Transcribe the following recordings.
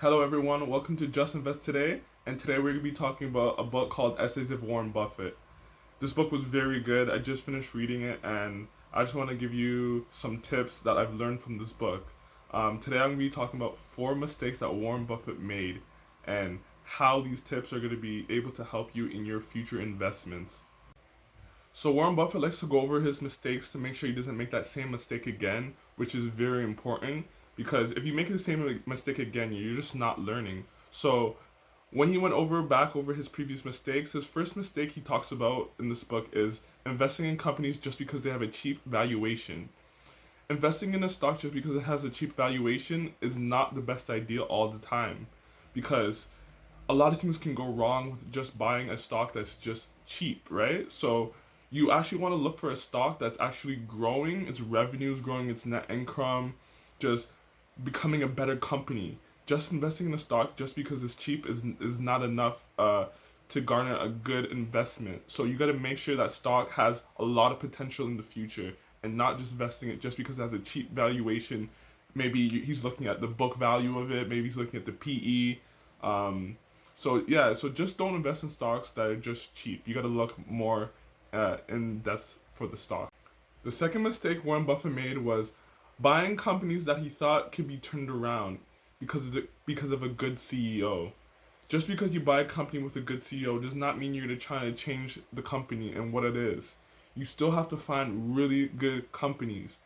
Hello everyone, welcome to Just Invest Today, and today we're going to be talking about a book called Essays of Warren Buffett. This book was very good. I just finished reading it and I just want to give you some tips that I've learned from this book. Today I'm going to be talking about 4 mistakes that Warren Buffett made and how these tips are going to be able to help you in your future investments. So Warren Buffett likes to go over his mistakes to make sure he doesn't make that same mistake again, which is very important because if you make the same mistake again, you're just not learning. So when he went back over his previous mistakes, his first mistake he talks about in this book is investing in companies just because they have a cheap valuation. Investing in a stock just because it has a cheap valuation is not the best idea all the time because a lot of things can go wrong with just buying a stock that's just cheap, right? So you actually want to look for a stock that's actually growing, its revenue is growing, its net income, just becoming a better company. Just investing in a stock just because it's cheap is not enough to garner a good investment. So you got to make sure that stock has a lot of potential in the future and not just investing it just because it has a cheap valuation. Maybe he's looking at the book value of it, maybe he's looking at the PE. So just don't invest in stocks that are just cheap. You got to look more in depth for the stock. The second mistake Warren Buffett made was buying companies that he thought could be turned around because of a good CEO. Just because you buy a company with a good CEO does not mean you're trying to change the company and what it is. You still have to find really good companies.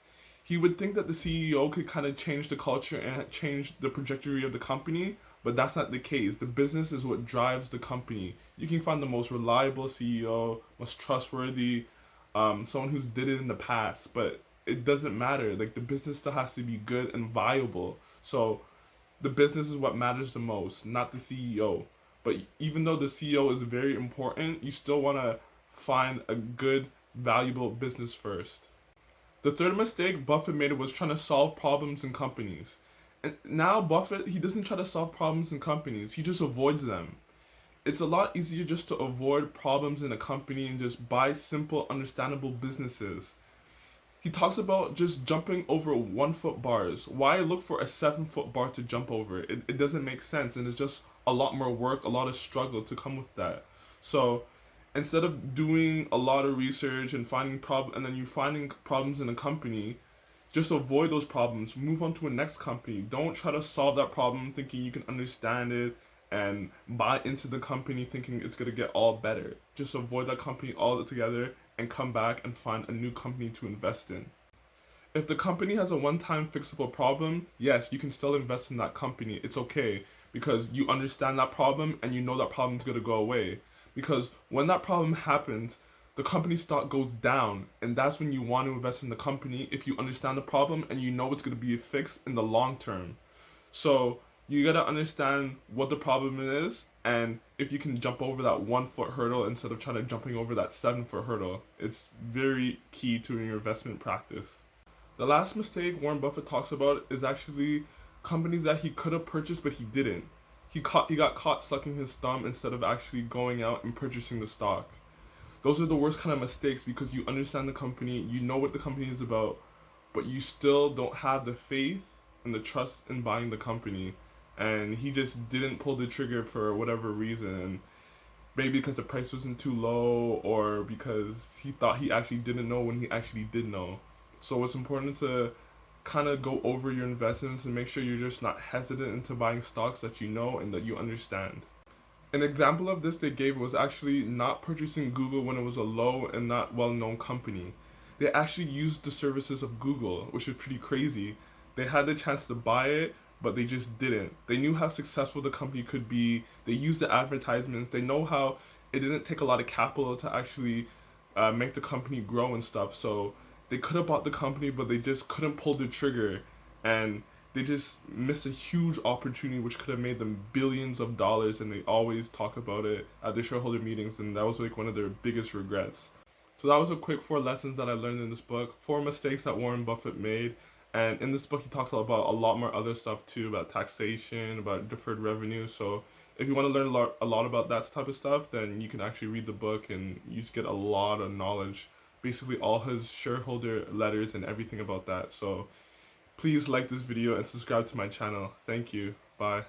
He would think that the CEO could kind of change the culture and change the trajectory of the company, but that's not the case. The business is what drives the company. You can find the most reliable CEO, most trustworthy, someone who's did it in the past, but it doesn't matter. Like the business still has to be good and viable. So the business is what matters the most, not the CEO. But even though the CEO is very important, you still want to find a good, valuable business first. The third mistake Buffett made was trying to solve problems in companies. And now Buffett, he doesn't try to solve problems in companies, he just avoids them. It's a lot easier just to avoid problems in a company and just buy simple, understandable businesses. He talks about just jumping over 1 foot bars. Why look for a 7 foot bar to jump over? It doesn't make sense, and it's just a lot more work, a lot of struggle to come with that. So instead of doing a lot of research and finding problems in a company, just avoid those problems. Move on to a next company. Don't try to solve that problem thinking you can understand it and buy into the company thinking it's gonna get all better. Just avoid that company altogether and come back and find a new company to invest in. If the company has a one-time fixable problem, yes, you can still invest in that company. It's okay because you understand that problem and you know that problem is going to go away. Because when that problem happens, the company stock goes down, and that's when you want to invest in the company if you understand the problem and you know it's going to be fixed in the long term. So you got to understand what the problem is, and if you can jump over that 1 foot hurdle instead of trying to jumping over that 7 foot hurdle, it's very key to your investment practice. The last mistake Warren Buffett talks about is actually companies that he could have purchased but he didn't. He got caught sucking his thumb instead of actually going out and purchasing the stock. Those are the worst kind of mistakes because you understand the company, you know what the company is about, but you still don't have the faith and the trust in buying the company. And he just didn't pull the trigger for whatever reason. Maybe because the price wasn't too low or because he thought he actually didn't know when he actually did know. So it's important to kind of go over your investments and make sure you're just not hesitant into buying stocks that you know and that you understand. An example of this they gave was actually not purchasing Google when it was a low and not well-known company. They actually used the services of Google, which is pretty crazy. They had the chance to buy it, but they just didn't. They knew how successful the company could be. They used the advertisements. They know how it didn't take a lot of capital to actually make the company grow and stuff. So they could have bought the company, but they just couldn't pull the trigger. And they just missed a huge opportunity which could have made them billions of dollars, and they always talk about it at their shareholder meetings, and that was like one of their biggest regrets. So that was a quick 4 lessons that I learned in this book, 4 mistakes that Warren Buffett made. And in this book he talks about a lot more other stuff too, about taxation, about deferred revenue. So if you want to learn a lot about that type of stuff, then you can actually read the book and you just get a lot of knowledge, basically all his shareholder letters and everything about that. So please like this video and subscribe to my channel. Thank you. Bye.